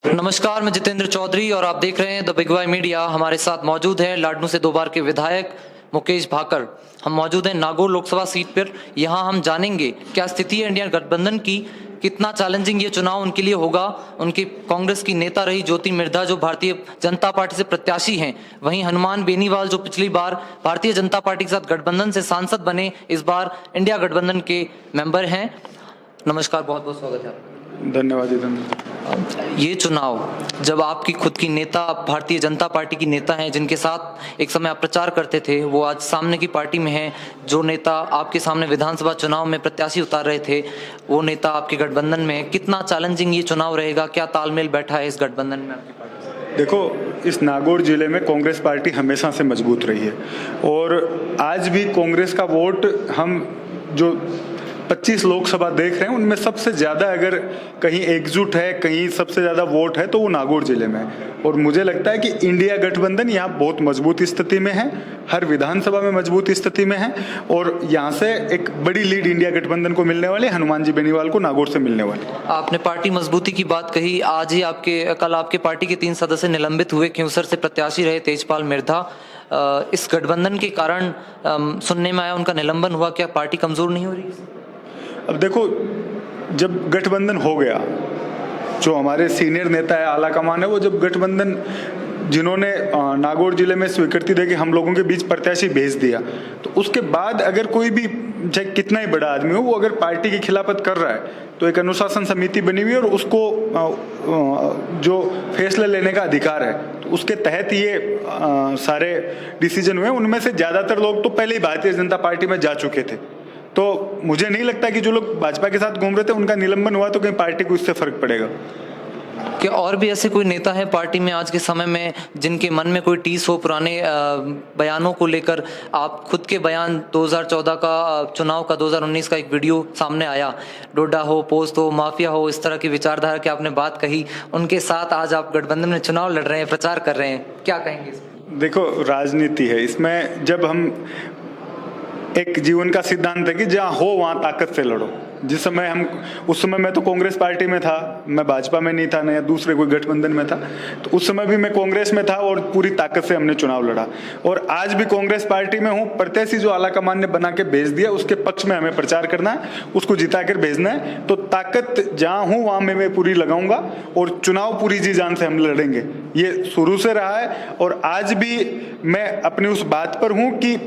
नमस्कार, मैं जितेंद्र चौधरी और आप देख रहे हैं द बिग वाई मीडिया। हमारे साथ मौजूद है लाडनू से 2 बार के विधायक मुकेश भाकर। हम मौजूद हैं नागौर लोकसभा सीट पर। यहाँ हम जानेंगे क्या स्थिति है इंडिया गठबंधन की, कितना चैलेंजिंग ये चुनाव उनके लिए होगा। उनकी कांग्रेस की नेता रही ज्योति मिर्धा जो भारतीय जनता पार्टी से प्रत्याशी हैं, वहीं हनुमान बेनीवाल जो पिछली बार भारतीय जनता पार्टी के साथ गठबंधन से सांसद बने, इस बार इंडिया गठबंधन के मेंबर हैं। नमस्कार, बहुत बहुत स्वागत है आपका। धन्यवाद जितेंद्र। ये चुनाव, जब आपकी खुद की नेता भारतीय जनता पार्टी की नेता हैं जिनके साथ एक समय आप प्रचार करते थे, वो आज सामने की पार्टी में हैं। जो नेता आपके सामने विधानसभा चुनाव में प्रत्याशी उतार रहे थे, वो नेता आपके गठबंधन में है। कितना चैलेंजिंग ये चुनाव रहेगा, क्या तालमेल बैठा है इस गठबंधन में आपकी पार्टी से? देखो, इस नागौर जिले में कांग्रेस पार्टी हमेशा से मजबूत रही है और आज भी कांग्रेस का वोट, हम जो 25 लोकसभा देख रहे हैं उनमें सबसे ज़्यादा अगर कहीं एकजुट है, कहीं सबसे ज़्यादा वोट है तो वो नागौर जिले में है। और मुझे लगता है कि इंडिया गठबंधन यहाँ बहुत मजबूत स्थिति में है, हर विधानसभा में मजबूत स्थिति में है और यहाँ से एक बड़ी लीड इंडिया गठबंधन को मिलने वाली, हनुमान जी बेनीवाल को नागौर से मिलने वाली। आपने पार्टी मजबूती की बात कही। आज ही कल आपके पार्टी के 3 सदस्य निलंबित हुए। खिंवसर से प्रत्याशी रहे तेजपाल मिर्धा। इस गठबंधन के कारण सुनने में आया उनका निलंबन हुआ। क्या पार्टी कमजोर नहीं हो रही? अब देखो, जब गठबंधन हो गया, जो हमारे सीनियर नेता है, आला कमान है, वो जब गठबंधन जिन्होंने नागौर जिले में स्वीकृति देके हम लोगों के बीच प्रत्याशी भेज दिया, तो उसके बाद अगर कोई भी, चाहे कितना ही बड़ा आदमी हो, वो अगर पार्टी की खिलाफत कर रहा है तो एक अनुशासन समिति बनी हुई है और उसको जो फैसले लेने का अधिकार है, तो उसके तहत ये सारे डिसीजन हुए। उनमें से ज़्यादातर लोग तो पहले ही भारतीय जनता पार्टी में जा चुके थे, तो मुझे नहीं लगता कि जो लोग भाजपा के साथ घूम रहे थे उनका निलंबन हुआ तो कहीं पार्टी को इससे फर्क पड़ेगा। क्या और भी ऐसे कोई नेता है पार्टी में आज के समय में जिनके मन में कोई टीस हो पुराने बयानों को लेकर? आप खुद के बयान 2014 का चुनाव का, 2019 का एक वीडियो सामने आया, डोडा हो, पोस्ट हो, माफिया हो, इस तरह की विचारधारा की आपने बात कही। उनके साथ आज आप गठबंधन में चुनाव लड़ रहे हैं, प्रचार कर रहे हैं, क्या कहेंगे? देखो, राजनीति है, इसमें जब हम, एक जीवन का सिद्धांत है कि जहाँ हो वहाँ ताकत से लड़ो। जिस समय हम, उस समय मैं तो कांग्रेस पार्टी में था, मैं भाजपा में नहीं था, न या दूसरे कोई गठबंधन में था, तो उस समय भी मैं कांग्रेस में था और पूरी ताकत से हमने चुनाव लड़ा। और आज भी कांग्रेस पार्टी में हूँ। प्रत्याशी जो आला कमान ने बना के भेज दिया, उसके पक्ष में हमें प्रचार करना है, उसको जिता कर भेजना है। तो ताकत जहाँ हूँ वहाँ मैं पूरी लगाऊंगा और चुनाव पूरी जी जान से हम लड़ेंगे। ये शुरू से रहा है और आज भी मैं अपनी उस बात पर हूँ कि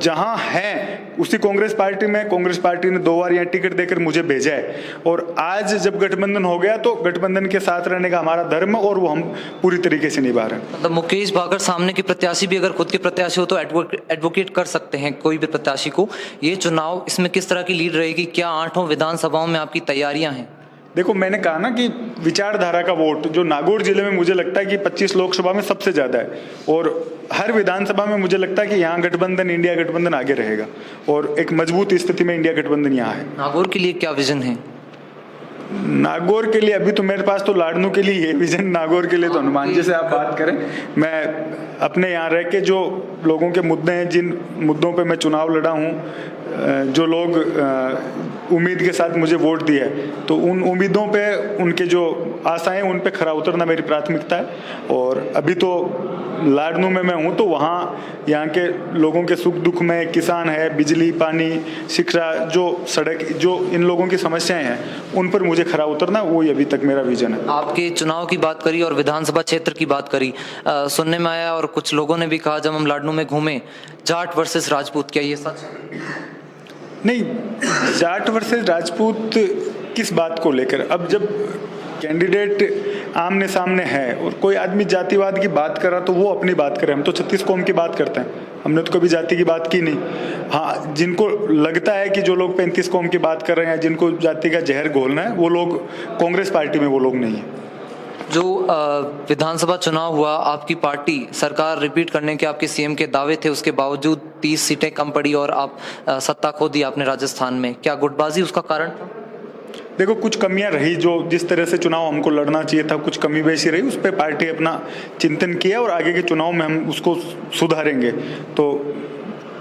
जहाँ है उसी कांग्रेस पार्टी में, कांग्रेस पार्टी ने 2 बार यहाँ टिकट देकर मुझे भेजा है और आज जब गठबंधन हो गया तो गठबंधन के साथ रहने का हमारा धर्म और वो हम पूरी तरीके से निभा रहे हैं। मतलब मुकेश भाकर सामने के प्रत्याशी भी अगर खुद के प्रत्याशी हो तो एडवोकेट कर सकते हैं कोई भी प्रत्याशी को। ये चुनाव, इसमें किस तरह की लीड रहेगी? क्या 8 विधानसभाओं में आपकी तैयारियां हैं? देखो, मैंने कहा ना कि विचारधारा का वोट जो नागौर जिले में मुझे लगता है कि 25 लोकसभा में सबसे ज्यादा है और हर विधानसभा में मुझे लगता है कि यहाँ गठबंधन, इंडिया गठबंधन आगे रहेगा और एक मजबूत स्थिति में इंडिया गठबंधन यहाँ है। नागौर के लिए क्या विजन है? नागौर के लिए अभी तो मेरे पास तो लाडनू के लिए ये विजन, नागौर के लिए तो हनुमान जी से आप बात करें। मैं अपने यहाँ रह के जो लोगों के मुद्दे हैं, जिन मुद्दों पे मैं चुनाव लड़ा हूँ, जो लोग उम्मीद के साथ मुझे वोट दिया है, तो उन उम्मीदों पे, उनके जो आशाएं, उन पे खरा उतरना मेरी प्राथमिकता है। और अभी तो लाडनू में मैं हूँ तो वहाँ यहाँ के लोगों के सुख दुख में, किसान है, बिजली, पानी, शिक्षा, जो सड़क, जो इन लोगों की समस्याएं हैं, उन पर मुझे खरा उतरना, वही अभी तक मेरा विजन है। आपके चुनाव की बात करी और विधानसभा क्षेत्र की बात करी, सुनने में आया और कुछ लोगों ने भी कहा जब हम लाडनू में घूमे, जाट वर्सेस राजपूत, क्या ये सच? नहीं, जाट वर्सेस राजपूत किस बात को लेकर? अब जब कैंडिडेट आमने सामने है और कोई आदमी जातिवाद की बात कर रहा तो वो अपनी बात करे। हम तो 36 कौम की बात करते हैं, हमने तो कभी जाति की बात की नहीं। हाँ, जिनको लगता है कि जो लोग 35 कौम की बात कर रहे हैं, जिनको जाति का जहर घोलना है, वो लोग कांग्रेस पार्टी में वो लोग नहीं है। जो विधानसभा चुनाव हुआ, आपकी पार्टी सरकार रिपीट करने के आपके सीएम के दावे थे, उसके बावजूद 30 सीटें कम पड़ी और आप सत्ता खो दी आपने राजस्थान में। क्या गुटबाजी उसका कारण था? देखो, कुछ कमियां रही, जो जिस तरह से चुनाव हमको लड़ना चाहिए था, कुछ कमी बेशी रही, उस पर पार्टी अपना चिंतन किया और आगे के चुनाव में हम उसको सुधारेंगे। तो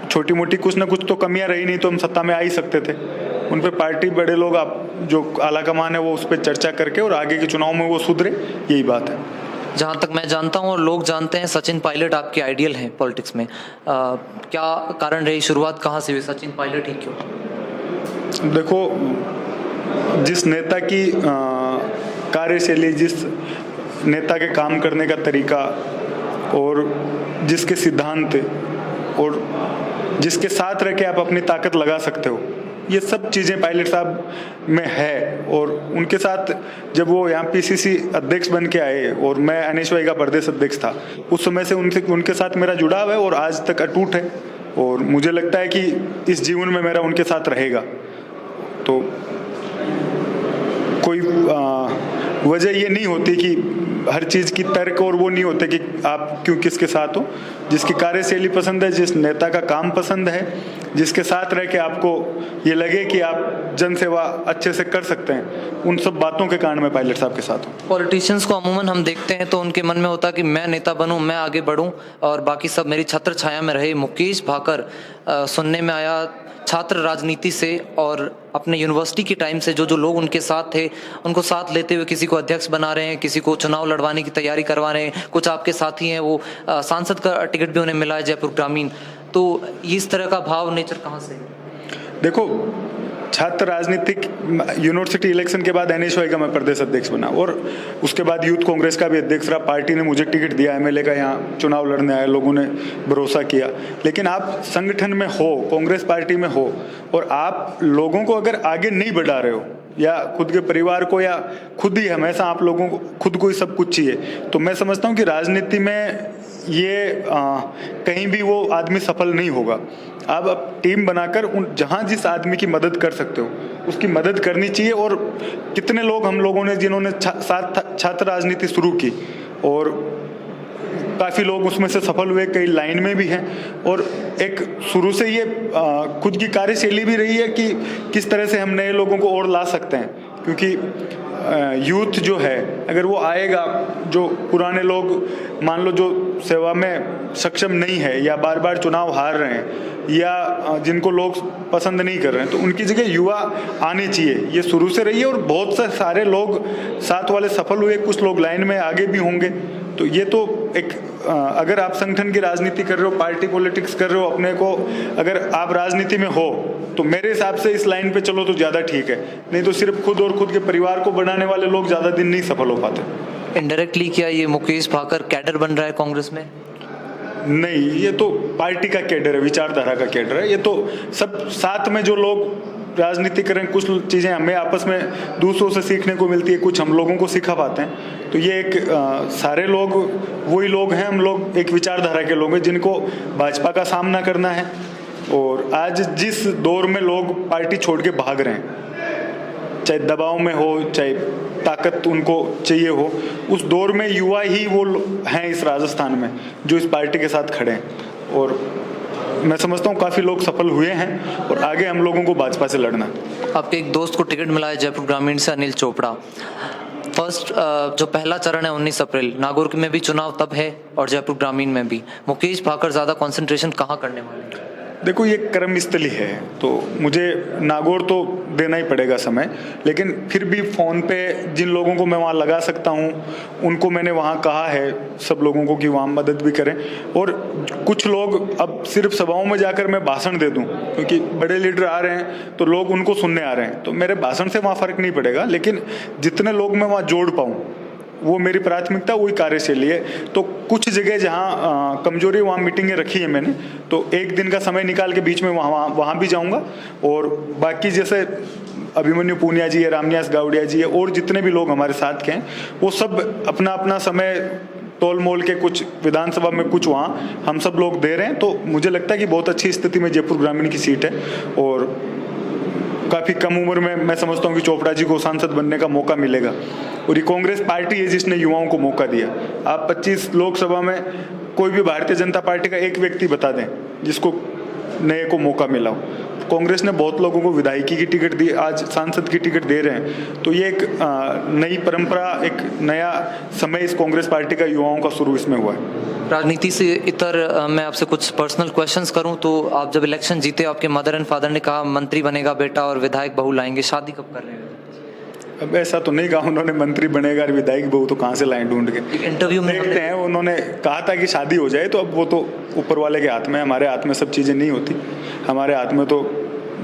छोटी मोटी कुछ ना कुछ तो कमियां रही, नहीं तो हम सत्ता में आ ही सकते थे। उन पर पार्टी बड़े लोग आप जो आला कमान है वो उस पर चर्चा करके और आगे के चुनाव में वो सुधरे, यही बात है। जहाँ तक मैं जानता हूँ और लोग जानते हैं, सचिन पायलट आपके आइडियल हैं पॉलिटिक्स में। क्या कारण रही, शुरुआत कहाँ से हुई, सचिन पायलट ही क्यों? देखो, जिस नेता की कार्यशैली, जिस नेता के काम करने का तरीका और जिसके सिद्धांत और जिसके साथ रह के आप अपनी ताकत लगा सकते हो, ये सब चीज़ें पायलट साहब में है। और उनके साथ जब वो यहाँ पीसीसी अध्यक्ष बन के आए और मैं NSY का प्रदेश अध्यक्ष था, उस समय से उनके साथ मेरा जुड़ाव है और आज तक अटूट है। और मुझे लगता है कि इस जीवन में मेरा उनके साथ रहेगा। तो कोई वजह ये नहीं होती कि हर चीज़ की तर्क और वो नहीं होते कि आप क्यों किसके साथ हो। जिसकी कार्यशैली पसंद है, जिस नेता का काम पसंद है, जिसके साथ रह के आपको ये लगे कि आप जन सेवा अच्छे से कर सकते हैं, उन सब बातों के कारण मैं पायलट साहब के साथ हूँ। पॉलिटिशियंस को अमूमन हम देखते हैं तो उनके मन में होता है कि मैं नेता बनूं, मैं आगे बढ़ूं और बाकी सब मेरी छत्र छाया में रहे। मुकेश भाकर सुनने में आया छात्र राजनीति से और अपने यूनिवर्सिटी के टाइम से जो लोग उनके साथ थे, उनको साथ लेते हुए किसी को अध्यक्ष बना रहे हैं, किसी को चुनाव लड़वाने की तैयारी करवा रहे हैं। कुछ आपके साथी हैं, वो सांसद का टिकट भी उन्हें मिला है जयपुर ग्रामीण। तो इस तरह का भाव नेचर कहाँ से? देखो, छात्र राजनीतिक यूनिवर्सिटी इलेक्शन के बाद NSY का मैं प्रदेश अध्यक्ष बना और उसके बाद यूथ कांग्रेस का भी अध्यक्ष रहा। पार्टी ने मुझे टिकट दिया, MLA का, यहाँ चुनाव लड़ने आए, लोगों ने भरोसा किया। लेकिन आप संगठन में हो, कांग्रेस पार्टी में हो और आप लोगों को अगर आगे नहीं बढ़ा रहे हो या खुद के परिवार को या खुद ही हमेशा आप लोगों को खुद को ही सब कुछ चाहिए, तो मैं समझता हूँ कि राजनीति में ये कहीं भी वो आदमी सफल नहीं होगा। आप टीम बनाकर उन जहाँ जिस आदमी की मदद कर सकते हो उसकी मदद करनी चाहिए। और कितने लोग हम लोगों ने जिन्होंने छात्र राजनीति शुरू की और काफ़ी लोग उसमें से सफल हुए, कई लाइन में भी हैं। और एक शुरू से ये खुद की कार्यशैली भी रही है कि किस तरह से हम नए लोगों को और ला सकते हैं, क्योंकि यूथ जो है अगर वो आएगा, जो पुराने लोग मान लो जो सेवा में सक्षम नहीं है या बार बार चुनाव हार रहे हैं या जिनको लोग पसंद नहीं कर रहे हैं, तो उनकी जगह युवा आने चाहिए। ये शुरू से रही है और बहुत से सारे लोग साथ वाले सफल हुए, कुछ लोग लाइन में आगे भी होंगे। तो ये तो एक अगर आप संगठन की राजनीति कर रहे हो, पार्टी पॉलिटिक्स कर रहे हो, अपने को अगर आप राजनीति में हो तो मेरे हिसाब से इस लाइन पे चलो तो ज़्यादा ठीक है। नहीं तो सिर्फ खुद और खुद के परिवार को बनाने वाले लोग ज़्यादा दिन नहीं सफल हो पाते। इनडायरेक्टली क्या ये मुकेश भाकर कैडर बन रहा है कांग्रेस में? नहीं, ये तो पार्टी का कैडर है, विचारधारा का कैडर है। ये तो सब साथ में जो लोग राजनीति करें, कुछ चीज़ें हमें आपस में दूसरों से सीखने को मिलती है, कुछ हम लोगों को सिखा पाते हैं। तो ये एक सारे लोग वही लोग हैं, हम लोग एक विचारधारा के लोग हैं जिनको भाजपा का सामना करना है। और आज जिस दौर में लोग पार्टी छोड़ के भाग रहे हैं, चाहे दबाव में हो, चाहे ताकत उनको चाहिए हो, उस दौर में युवा ही वो हैं इस राजस्थान में जो इस पार्टी के साथ खड़े हैं। और मैं समझता हूँ काफ़ी लोग सफल हुए हैं और आगे हम लोगों को भाजपा से लड़ना। आपके एक दोस्त को टिकट मिला है जयपुर ग्रामीण से, अनिल चोपड़ा। फर्स्ट जो पहला चरण है 19 अप्रैल, नागौर में भी चुनाव तब है और जयपुर ग्रामीण में भी। मुकेश भाकर ज़्यादा कंसंट्रेशन कहाँ करने वाले हैं? देखो, ये कर्मस्थली है तो मुझे नागौर तो देना ही पड़ेगा समय, लेकिन फिर भी फ़ोन पे जिन लोगों को मैं वहाँ लगा सकता हूँ उनको मैंने वहाँ कहा है सब लोगों को कि वहाँ मदद भी करें। और कुछ लोग अब सिर्फ सभाओं में जाकर मैं भाषण दे दूँ, क्योंकि बड़े लीडर आ रहे हैं तो लोग उनको सुनने आ रहे हैं, तो मेरे भाषण से वहाँ फ़र्क नहीं पड़ेगा, लेकिन जितने लोग मैं वहाँ जोड़ पाऊँ वो मेरी प्राथमिकता, वही कार्यशैली है। तो कुछ जगह जहाँ कमजोरी वहाँ मीटिंगें रखी है मैंने, तो एक दिन का समय निकाल के बीच में वहाँ भी जाऊँगा। और बाकी जैसे अभिमन्यु पूनिया जी है, रामनिवास गावड़िया जी है और जितने भी लोग हमारे साथ के हैं, वो सब अपना अपना समय तोल मोल के, कुछ विधानसभा में, कुछ वहाँ हम सब लोग दे रहे हैं। तो मुझे लगता है कि बहुत अच्छी स्थिति में जयपुर ग्रामीण की सीट है और काफ़ी कम उम्र में मैं समझता हूँ कि चोपड़ा जी को सांसद बनने का मौका मिलेगा। और ये कांग्रेस पार्टी है जिसने युवाओं को मौका दिया। आप 25 लोकसभा में कोई भी भारतीय जनता पार्टी का एक व्यक्ति बता दें जिसको नए को मौका मिला हो, कांग्रेस ने बहुत लोगों को विधायकी की टिकट दी, आज सांसद की टिकट दे रहे हैं, तो ये एक नई परंपरा, एक नया समय इस कांग्रेस पार्टी का युवाओं का शुरू इसमें हुआ है। राजनीति से इतर मैं आपसे कुछ पर्सनल क्वेश्चंस करूं तो आप जब इलेक्शन जीते आपके मदर एंड फादर ने कहा मंत्री बनेगा बेटा और विधायक बहू लाएंगे, शादी कब कर रहे हैं? अब ऐसा तो नहीं कहा उन्होंने, मंत्री बनेगा और विधायक बहू तो कहाँ से लाएं ढूंढ के। इंटरव्यू में देखते हैं, उन्होंने कहा था कि शादी हो जाए, तो अब वो तो ऊपर वाले के हाथ में, हमारे हाथ में सब चीज़ें नहीं होती। हमारे हाथ में तो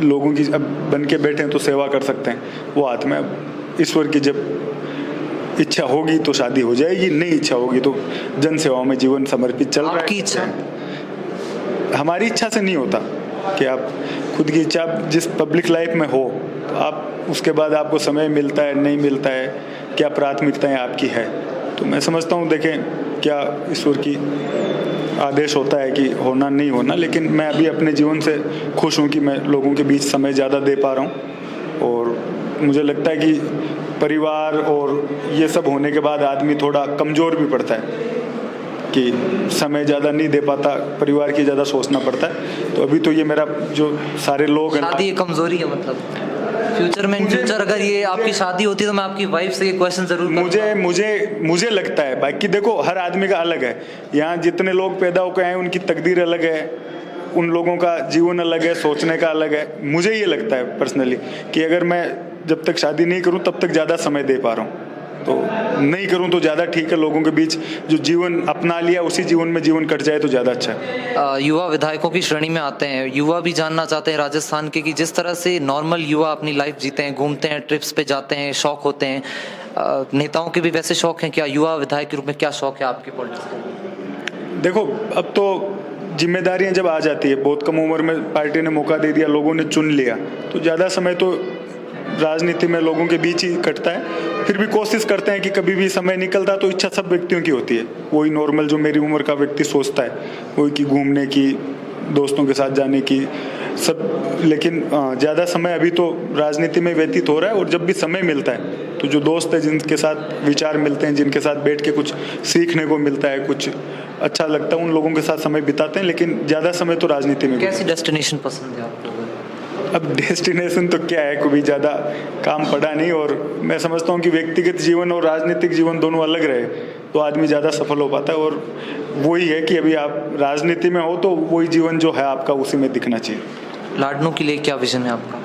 लोगों की अब बन के बैठे हैं तो सेवा कर सकते हैं, वो हाथ में। अब ईश्वर की जब इच्छा होगी तो शादी हो जाएगी, नहीं इच्छा होगी तो जन सेवा में जीवन समर्पित चल रहा है। आपकी इच्छा? हमारी इच्छा से नहीं होता कि आप खुद की इच्छा, जिस पब्लिक लाइफ में हो तो आप उसके बाद आपको समय मिलता है नहीं मिलता है, क्या प्राथमिकताएं आपकी है, तो मैं समझता हूँ देखें क्या ईश्वर की आदेश होता है कि होना नहीं होना। लेकिन मैं अभी अपने जीवन से खुश हूँ कि मैं लोगों के बीच समय ज़्यादा दे पा रहा हूँ, और मुझे लगता है कि परिवार और ये सब होने के बाद आदमी थोड़ा कमज़ोर भी पड़ता है कि समय ज़्यादा नहीं दे पाता, परिवार की ज़्यादा सोचना पड़ता है। तो अभी तो ये मेरा जो सारे लोग हैं, शादी कमजोरी है मतलब फ्यूचर में, फ्यूचर अगर ये आपकी शादी होती तो मैं आपकी वाइफ से ये क्वेश्चन जरूर मुझे लगता है, बाकी देखो हर आदमी का अलग है, यहाँ जितने लोग पैदा होकर आए उनकी तकदीर अलग है, उन लोगों का जीवन अलग है, सोचने का अलग है। मुझे ये लगता है पर्सनली कि अगर मैं जब तक शादी नहीं करूं तब तक ज़्यादा समय दे पा रहा हूं, तो नहीं करूं तो ज़्यादा ठीक है। लोगों के बीच जो जीवन अपना लिया उसी जीवन में जीवन कट जाए तो ज़्यादा अच्छा है। युवा विधायकों की श्रेणी में आते हैं, युवा भी जानना चाहते हैं राजस्थान के कि जिस तरह से नॉर्मल युवा अपनी लाइफ जीते हैं, घूमते हैं, ट्रिप्स पे जाते हैं, शौक होते हैं, नेताओं के भी वैसे शौक हैं क्या? युवा विधायक के रूप में क्या शौक है आपके पॉलिटिक्स? देखो अब तो जिम्मेदारियां जब आ जाती है, बहुत कम उम्र में पार्टी ने मौका दे दिया, लोगों ने चुन लिया, तो ज़्यादा समय तो राजनीति में लोगों के बीच ही कटता है। फिर भी कोशिश करते हैं कि कभी भी समय निकलता तो इच्छा सब व्यक्तियों की होती है, वही नॉर्मल जो मेरी उम्र का व्यक्ति सोचता है, वही कि घूमने की, दोस्तों के साथ जाने की सब। लेकिन ज़्यादा समय अभी तो राजनीति में व्यतीत हो रहा है, और जब भी समय मिलता है तो जो दोस्त है जिनके साथ विचार मिलते हैं, जिनके साथ बैठ के कुछ सीखने को मिलता है, कुछ अच्छा लगता है, उन लोगों के साथ समय बिताते हैं। लेकिन ज़्यादा समय तो राजनीति में। कैसी डेस्टिनेशन पसंद है आपको? अब डेस्टिनेशन तो क्या है, कभी ज़्यादा काम पड़ा नहीं, और मैं समझता हूँ कि व्यक्तिगत जीवन और राजनीतिक जीवन दोनों अलग रहे तो आदमी ज़्यादा सफल हो पाता है। और वही है कि अभी आप राजनीति में हो तो वही जीवन जो है आपका उसी में दिखना चाहिए। लाडनू के लिए क्या विजन है आपका?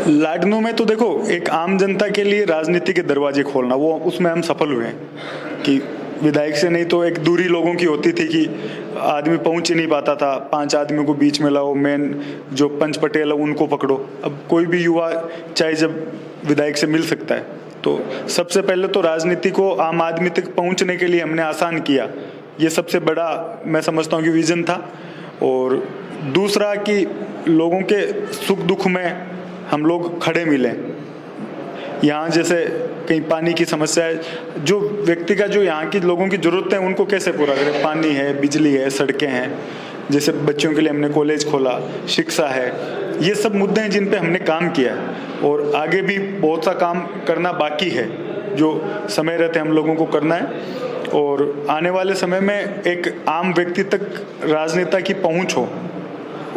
लाडनू में तो देखो एक आम जनता के लिए राजनीति के दरवाजे खोलना, वो उसमें हम सफल हुए हैं कि विधायक से नहीं तो एक दूरी लोगों की होती थी कि आदमी पहुंच ही नहीं पाता था, 5 आदमियों को बीच में लाओ, मेन जो पंच पटेल है उनको पकड़ो। अब कोई भी युवा चाहे जब विधायक से मिल सकता है, तो सबसे पहले तो राजनीति को आम आदमी तक पहुंचने के लिए हमने आसान किया, ये सबसे बड़ा मैं समझता हूँ कि विजन था। और दूसरा कि लोगों के सुख दुख में हम लोग खड़े मिलें। यहाँ जैसे कहीं पानी की समस्या है, जो व्यक्ति का जो यहाँ की लोगों की ज़रूरतें हैं उनको कैसे पूरा करें, पानी है, बिजली है, सड़कें हैं, जैसे बच्चों के लिए हमने कॉलेज खोला, शिक्षा है, ये सब मुद्दे हैं जिन पे हमने काम किया है, और आगे भी बहुत सा काम करना बाकी है जो समय रहते हम लोगों को करना है। और आने वाले समय में एक आम व्यक्ति तक राजनेता की पहुँच हो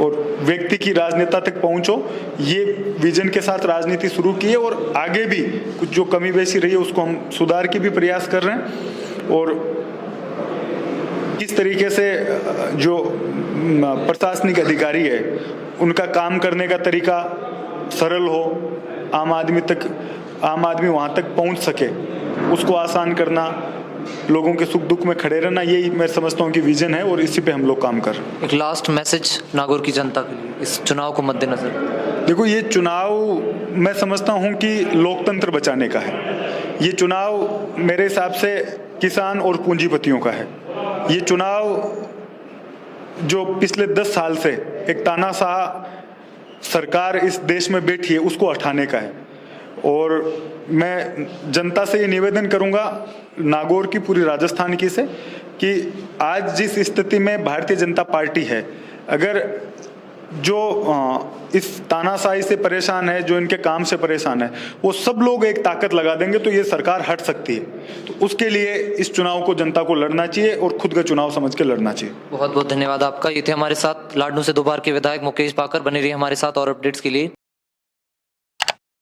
और व्यक्ति की राजनेता तक पहुंचो, ये विजन के साथ राजनीति शुरू की है। और आगे भी कुछ जो कमी बेसी रही है उसको हम सुधार की भी प्रयास कर रहे हैं। और किस तरीके से जो प्रशासनिक अधिकारी है उनका काम करने का तरीका सरल हो, आम आदमी वहाँ तक पहुँच सके, उसको आसान करना, लोगों के सुख दुख में खड़े रहना, यही मैं समझता हूँ कि विजन है, और इसी पे हम लोग काम कर रहे हैं। एक लास्ट मैसेज नागौर की जनता के लिए इस चुनाव को मद्देनजर? देखो ये चुनाव मैं समझता हूँ कि लोकतंत्र बचाने का है। ये चुनाव मेरे हिसाब से किसान और पूंजीपतियों का है। ये चुनाव जो पिछले 10 साल से एक तानाशाह सरकार इस देश में बैठी है उसको हटाने का है। और मैं जनता से ये निवेदन करूंगा, नागौर की, पूरी राजस्थान की से, कि आज जिस स्थिति में भारतीय जनता पार्टी है, अगर जो इस तानाशाही से परेशान है, जो इनके काम से परेशान है, वो सब लोग एक ताकत लगा देंगे तो ये सरकार हट सकती है। तो उसके लिए इस चुनाव को जनता को लड़ना चाहिए और खुद का चुनाव समझ के लड़ना चाहिए। बहुत बहुत धन्यवाद आपका। ये थे हमारे साथ लाडनू से 2 बार के विधायक मुकेश भाकर। बने रहिए हमारे साथ और अपडेट्स के लिए।